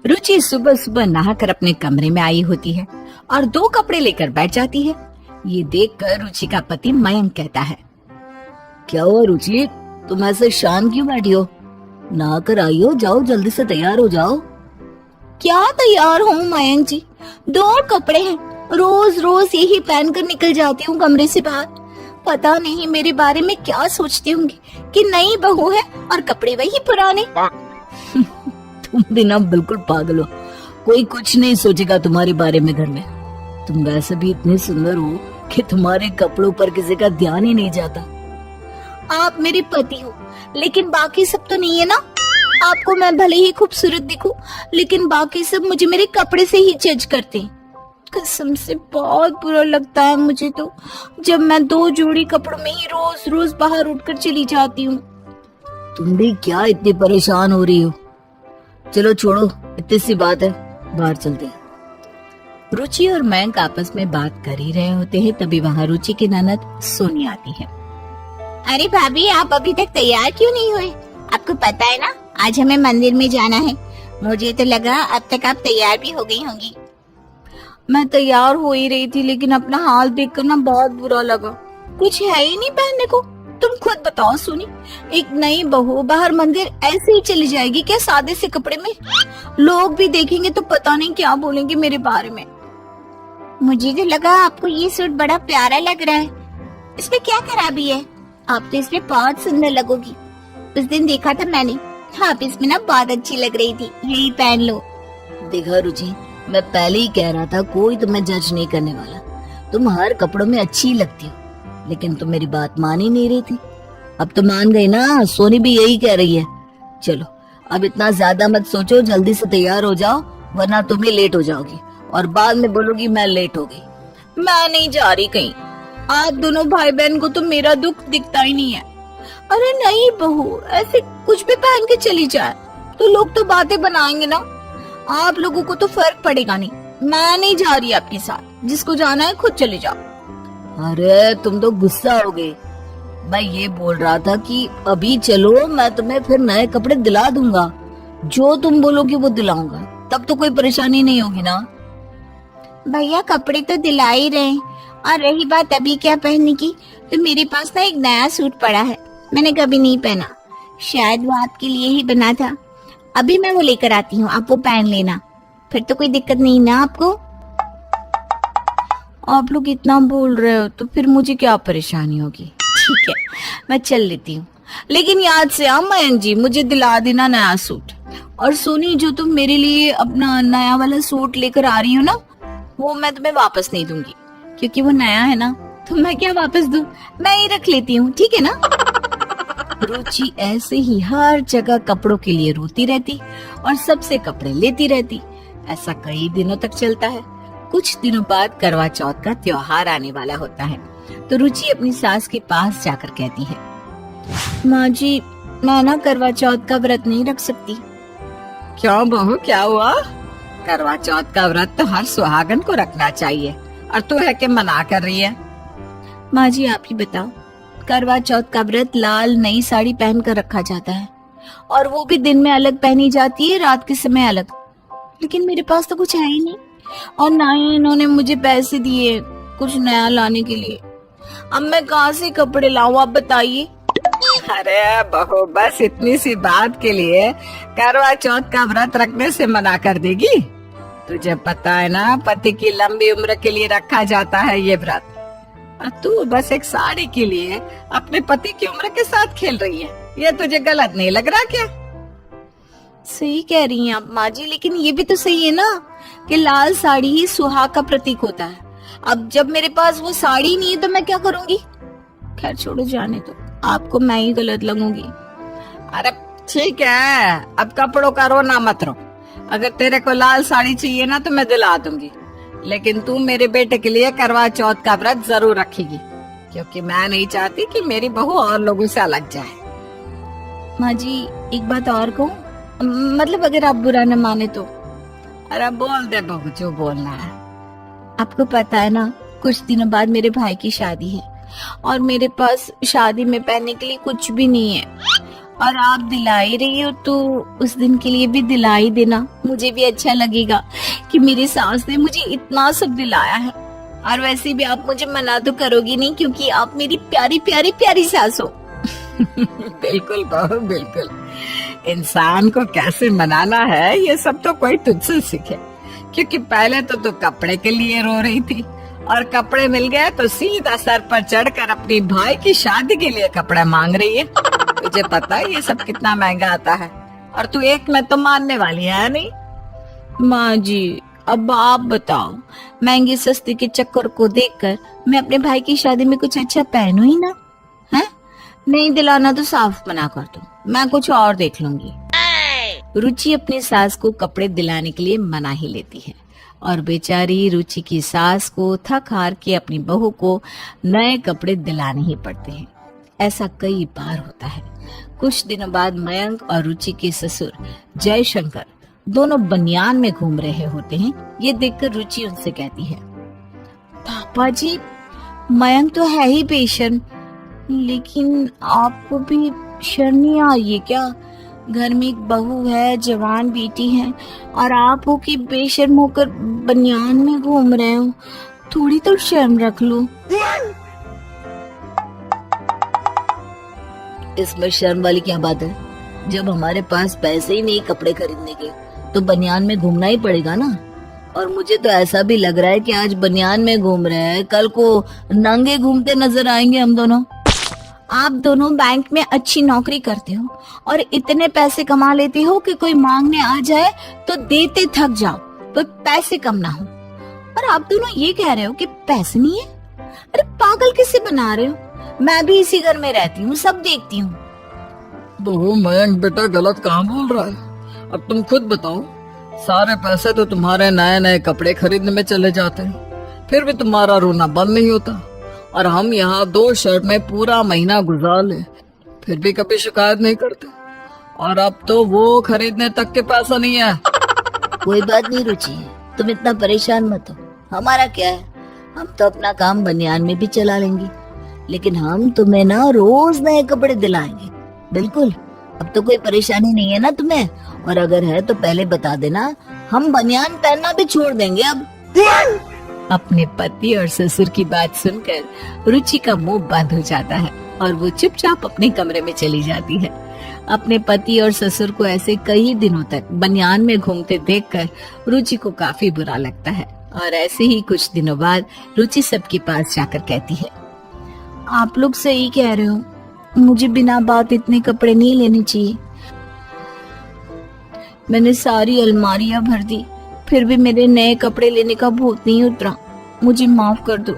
रुचि सुबह सुबह नहाकर अपने कमरे में आई होती है और दो कपड़े लेकर बैठ जाती है। ये देखकर रुचि का पति मयंक कहता है, क्या हुआ रुचि, तुम ऐसे शांत क्यों बैठी हो? नहाकर आई हो, जाओ जल्दी से तैयार हो जाओ। क्या तैयार हूँ मयंक जी, दो कपड़े हैं, रोज रोज यही पहनकर निकल जाती हूँ कमरे से बाहर। पता नहीं मेरे बारे में क्या सोचती होंगी कि नई बहू है और कपड़े वही पुराने। तुम भी ना बिल्कुल पागल हो, कोई कुछ नहीं सोचेगा तुम्हारे बारे में घर में। तुम वैसे भी इतने सुंदर हो कि तुम्हारे कपड़ों पर किसी का ध्यान ही नहीं जाता। आप मेरे पति हो लेकिन बाकी सब तो नहीं है ना। आपको मैं भले ही खूबसूरत दिखूं लेकिन बाकी सब मुझे मेरे कपड़े से ही जज करते हैं। कसम से बहुत बुरा लगता है मुझे तो, जब मैं दो जोड़ी कपड़ों में ही रोज रोज बाहर उठकर चली जाती हूँ। तुम भी क्या इतनी परेशान हो रही हो? चलो छोड़ो, इतनी सी बात है, बाहर चलते हैं। रुचि और मयंक आपस में बात कर ही रहे होते हैं, तभी वहाँ रुचि की ननद सोनी आती है। अरे भाभी, आप अभी तक तैयार क्यों नहीं हुए? आपको पता है ना आज हमें मंदिर में जाना है। मुझे तो लगा अब तक आप तैयार भी हो गई होंगी। मैं तैयार हो ही रही थी लेकिन अपना हाल देखकर ना बहुत बुरा लगा। कुछ है ही नहीं पहनने को। तुम खुद बताओ सोनी, एक नई बहू बाहर मंदिर ऐसे ही चली जाएगी क्या सादे से कपड़े में? लोग भी देखेंगे तो पता नहीं क्या बोलेंगे मेरे बारे में। मुझे तो लगा आपको ये सूट बड़ा प्यारा लग रहा है, इसमें क्या खराबी है? आप तो इसमें बहुत सुंदर लगोगी। उस दिन देखा था मैंने, आप इसमें ना बहुत अच्छी लग रही थी, यही पहन लो। देखा रुचि, मैं पहले ही कह रहा था कोई तुम्हें जज नहीं करने वाला। तुम हर कपड़ों में अच्छी लगती हो, लेकिन तुम मेरी बात मान ही नहीं रही थी। अब तो मान गई ना, सोनी भी यही कह रही है। चलो अब इतना ज्यादा मत सोचो, जल्दी से तैयार हो जाओ वरना तुम ही लेट हो जाओगी और बाद में बोलोगी मैं लेट हो गई। मैं नहीं जा रही कहीं। आप दोनों भाई बहन को तो मेरा दुख दिखता ही नहीं है। अरे नहीं बहू, ऐसे कुछ भी पहन के चली जाए तो लोग तो बातें बनाएंगे ना। आप लोगों को तो फर्क पड़ेगा नहीं। मैं नहीं जा रही आपके साथ, जिसको जाना है खुद चले जाओ। अरे तुम तो गुस्सा हो गए। मैं ये बोल रहा था कि अभी चलो, मैं तुम्हें फिर नए कपड़े दिला दूंगा। जो तुम बोलोगी वो दिलाऊंगा, तब तो कोई परेशानी नहीं होगी ना। भैया कपड़े तो दिला ही रहे, और रही बात अभी क्या पहनने की, तो मेरे पास ना एक नया सूट पड़ा है, मैंने कभी नहीं पहना। शायद वो आपके लिए ही बना था। अभी मैं वो लेकर आती हूँ, आप वो पहन लेना, फिर तो कोई दिक्कत नहीं ना आपको। आप लोग इतना बोल रहे हो तो फिर मुझे क्या परेशानी होगी। ठीक है, मैं चल लेती हूँ, लेकिन याद से मयंक जी मुझे दिला देना नया सूट। और सोनी, जो तुम मेरे लिए अपना नया वाला सूट लेकर आ रही हो ना, वो मैं तुम्हें वापस नहीं दूंगी, क्योंकि वो नया है ना, तो मैं क्या वापस दूं, मैं ही रख लेती हूँ, ठीक है ना। रुचि ऐसे ही हर जगह कपड़ों के लिए रोती रहती और सबसे कपड़े लेती रहती। ऐसा कई दिनों तक चलता है। कुछ दिनों बाद करवा चौथ का त्योहार आने वाला होता है, तो रुचि अपनी सास के पास जाकर कहती है, माँ जी, मैं ना करवा चौथ का व्रत नहीं रख सकती। क्यों बहू, क्या हुआ? करवा चौथ का व्रत तो हर सुहागन को रखना चाहिए, और तू है कि मना कर रही है? माँ जी आप ही बताओ, करवा चौथ का व्रत लाल नई साड़ी पहन कर रखा जाता है, और वो भी दिन में अलग पहनी जाती है, रात के समय अलग। लेकिन मेरे पास तो कुछ है ही नहीं, और ना ही इन्होंने मुझे पैसे दिए कुछ नया लाने के लिए। अब मैं कहाँ से कपड़े लाऊं, आप बताइए। अरे बहू, बस इतनी सी बात के लिए करवा चौथ का व्रत रखने से मना कर देगी? तुझे पता है ना, पति की लंबी उम्र के लिए रखा जाता है ये व्रत, और तू बस एक साड़ी के लिए अपने पति की उम्र के साथ खेल रही है। ये तुझे गलत नहीं लग रहा क्या? सही कह रही हैं आप माँ जी, लेकिन ये भी तो सही है ना कि लाल साड़ी ही सुहाग का प्रतीक होता है। अब जब मेरे पास वो साड़ी नहीं है तो मैं क्या करूंगी? खैर छोड़ो, जाने दो, आपको मैं ही गलत लगूंगी। अरे ठीक है, अब कपड़ों का रोना मत रो। अगर तेरे को लाल साड़ी चाहिए ना तो मैं दिला दूंगी, लेकिन तू मेरे बेटे के लिए करवा चौथ का व्रत जरूर रखेगी, क्योंकि मैं नहीं चाहती कि मेरी बहू और लोगों से अलग जाए। माँ जी एक बात और कहूँ, मतलब अगर आप बुरा न माने तो। अरे बोल दे बहू, जो बोलना है। आपको पता है ना, कुछ दिनों बाद मेरे भाई की शादी है, और मेरे पास शादी में पहनने के लिए कुछ भी नहीं है। और आप दिला ही रही हो तो उस दिन के लिए भी दिला ही देना, मुझे भी अच्छा लगेगा कि मेरी सास ने मुझे इतना सब दिलाया है। और वैसे भी आप मुझे मना तो करोगी नहीं क्योंकि आप मेरी प्यारी प्यारी प्यारी सास हो। बिल्कुल बहू बिल्कुल, इंसान को कैसे मनाना है ये सब तो कोई तुझसे सीखे, क्योंकि पहले तो तू कपड़े के लिए रो रही थी और कपड़े मिल गए तो सीधा सर पर चढ़कर अपनी भाई की शादी के लिए कपड़े मांग रही है। तुझे पता है ये सब कितना महंगा आता है, और तू एक में तो मानने वाली है नहीं। माँ जी अब आप बताओ, महंगी सस्ती के चक्कर को देखकर मैं अपने भाई की शादी में कुछ अच्छा पहनूं ही ना, है? नहीं दिलाना तो साफ मना कर दो, मैं कुछ और देख लूंगी। रुचि अपनी सास को कपड़े दिलाने के लिए मना ही लेती है और बेचारी रुचि की सास को थक हार के अपनी बहू को नए कपड़े दिलाने ही पड़ते हैं। ऐसा कई बार होता है। कुछ दिनों बाद मयंक और रुचि के ससुर जयशंकर दोनों बनियान में घूम रहे होते हैं। ये देखकर रुचि उनसे कहती है, पापा जी मयंक तो है ही बेशर्म, लेकिन आपको भी शर्म नहीं आई है क्या? घर में एक बहू है, जवान बेटी है, और आप हो कि बेशर्म होकर बनियान में घूम रहे हो, थोड़ी तो शर्म रख लो। इसमें शर्म वाली क्या बात है? जब हमारे पास पैसे ही नहीं कपड़े खरीदने के तो बनियान में घूमना ही पड़ेगा ना। और मुझे तो ऐसा भी लग रहा है कि आज बनियान में घूम रहे हैं, कल को नंगे घूमते नजर आएंगे हम दोनों। आप दोनों बैंक में अच्छी नौकरी करते हो और इतने पैसे कमा लेते हो कि कोई मांगने आ जाए तो देते थक जाओ, तो पैसे कम ना हो। और आप दोनों ये कह रहे हो कि पैसे नहीं है? अरे पागल किसे बना रहे हो? मैं भी इसी घर में रहती हूँ, सब देखती हूँ। बहू मयंक बेटा गलत कहाँ बोल रहा है? अब तुम खुद बताओ, सारे पैसे तो तुम्हारे नए नए कपड़े खरीदने में चले जाते हैं, फिर भी तुम्हारा रोना बंद नहीं होता। और हम यहाँ 2 शर्ट में पूरा महीना गुजार ले, फिर भी कभी शिकायत नहीं करते, और अब तो वो खरीदने तक के पैसा नहीं है। कोई बात नहीं रुचि, तुम इतना परेशान मत हो। हमारा क्या है, हम तो अपना काम बनियान में भी चला लेंगे, लेकिन हम तुम्हें ना रोज नए कपड़े दिलाएंगे। बिल्कुल, अब तो कोई परेशानी नहीं है ना तुम्हें, और अगर है तो पहले बता देना, हम बनियान पहनना भी छोड़ देंगे अब। अपने पति और ससुर की बात सुनकर रुचि का मुंह बंद हो जाता है और वो चुपचाप अपने कमरे में चली जाती है। अपने पति और ससुर को ऐसे कई दिनों तक बनियान में घूमते देखकर रुचि को काफी बुरा लगता है। और ऐसे ही कुछ दिनों बाद रुचि सबके पास जाकर कहती है, आप लोग सही कह रहे हो, मुझे बिना बात इतने कपड़े नहीं लेने चाहिए। मैंने सारी अलमारियां भर दी, फिर भी मेरे नए कपड़े लेने का भूत नहीं उतरा। मुझे माफ कर दो,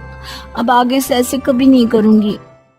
अब आगे से ऐसे कभी नहीं करूंगी।